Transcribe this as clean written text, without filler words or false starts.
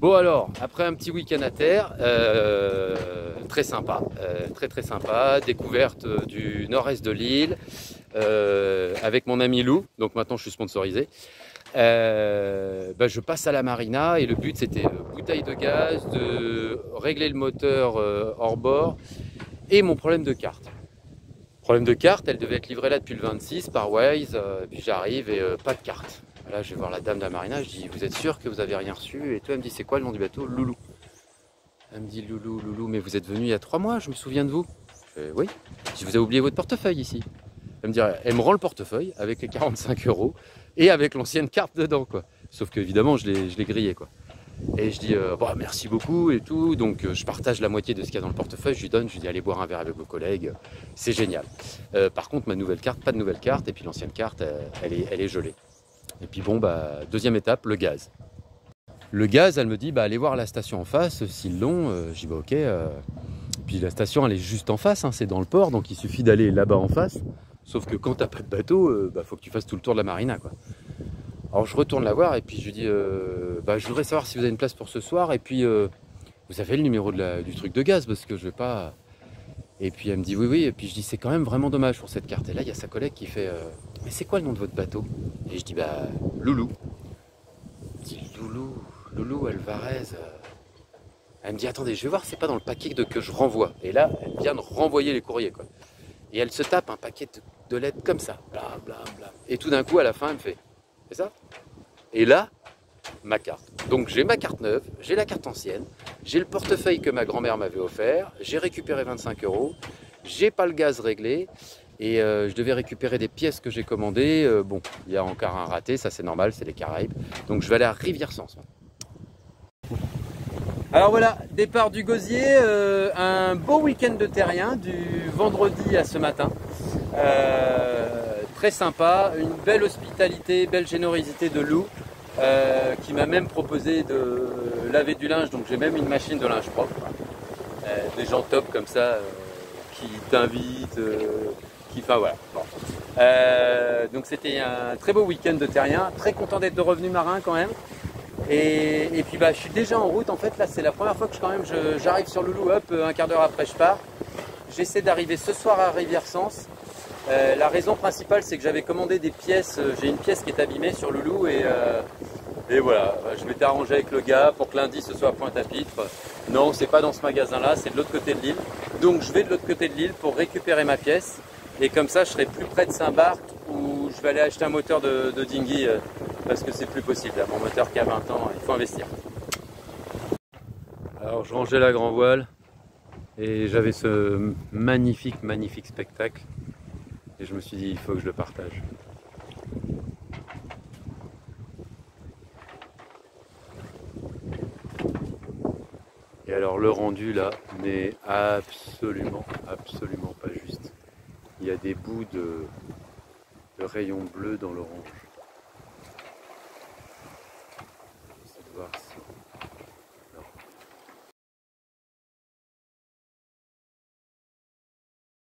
Bon alors, après un petit week-end à terre, très sympa, très sympa, découverte du nord-est de l'île, avec mon ami Lou, donc maintenant je suis sponsorisé. Je passe à la marina et le but c'était bouteille de gaz, de régler le moteur hors bord et mon problème de carte. Problème de carte, elle devait être livrée là depuis le 26 par Waze, puis j'arrive et pas de carte. Là, je vais voir la dame de la marina, je dis, vous êtes sûr que vous avez rien reçu? Et toi, elle me dit, c'est quoi le nom du bateau? Loulou. Elle me dit, Loulou, Loulou, mais vous êtes venu il y a 3 mois, je me souviens de vous. Je fais, oui. Je vous ai oublié votre portefeuille ici. Elle me rend le portefeuille avec les 45 € et avec l'ancienne carte dedans, quoi. Sauf qu'évidemment, je l'ai grillé, quoi. Et je dis, merci beaucoup et tout. Donc, je partage la moitié de ce qu'il y a dans le portefeuille. Je lui donne, je lui dis, allez boire un verre avec vos collègues. C'est génial. Par contre, ma nouvelle carte, pas de nouvelle carte. Et puis l'ancienne carte, elle est gelée. Et puis bon, deuxième étape, le gaz. Le gaz, elle me dit, allez voir la station en face, s'ils l'ont. Je dis, ok. Puis la station, elle est juste en face, hein, c'est dans le port, donc il suffit d'aller là-bas en face. Sauf que quand t'as pas de bateau, faut que tu fasses tout le tour de la marina, quoi. Alors je retourne la voir et puis je lui dis, je voudrais savoir si vous avez une place pour ce soir. Et puis, vous avez le numéro du truc de gaz, parce que je vais pas... Et puis elle me dit oui, oui. Et puis je dis, c'est quand même vraiment dommage pour cette carte. Et là, il y a sa collègue qui fait, mais c'est quoi le nom de votre bateau? Et je dis, Loulou. Je dis, Loulou Alvarez. Elle me dit, attendez, je vais voir, c'est pas dans le paquet que je renvoie. Et là, elle vient de renvoyer les courriers, quoi. Et elle se tape un paquet de lettres comme ça, bla bla bla. Et tout d'un coup, à la fin, elle me fait, c'est ça? Et là, ma carte. Donc j'ai ma carte neuve, j'ai la carte ancienne, j'ai le portefeuille que ma grand-mère m'avait offert, j'ai récupéré 25 €, j'ai pas le gaz réglé, et je devais récupérer des pièces que j'ai commandées. Bon, il y a encore un raté, ça c'est normal, c'est les Caraïbes. Donc je vais aller à Rivière-Sens. Alors voilà, départ du Gosier, un beau week-end de terrien, du vendredi à ce matin. Très sympa, une belle hospitalité, belle générosité de Lou, qui m'a même proposé de laver du linge, donc j'ai même une machine de linge propre. Des gens top comme ça, qui t'invitent, enfin voilà. Bon. Donc c'était un très beau week-end de terrien, très content d'être de revenu marin quand même. Et puis je suis déjà en route, en fait là c'est la première fois que j'arrive sur Loulou, hop, un quart d'heure après je pars. J'essaie d'arriver ce soir à Rivière-Sens. La raison principale c'est que j'avais commandé des pièces, j'ai une pièce qui est abîmée sur Loulou et voilà, je m'étais arrangé avec le gars pour que lundi ce soit à Pointe-à-Pitre. Non, c'est pas dans ce magasin là, c'est de l'autre côté de l'île. Donc je vais de l'autre côté de l'île pour récupérer ma pièce et comme ça je serai plus près de Saint-Barth où je vais aller acheter un moteur de dinghy. Parce que c'est plus possible, mon moteur qui a 20 ans, il faut investir. Alors je rangeais la grand voile et j'avais ce magnifique spectacle et je me suis dit il faut que je le partage. Et alors le rendu là n'est absolument pas juste. Il y a des bouts de rayons bleus dans l'orange. Voir si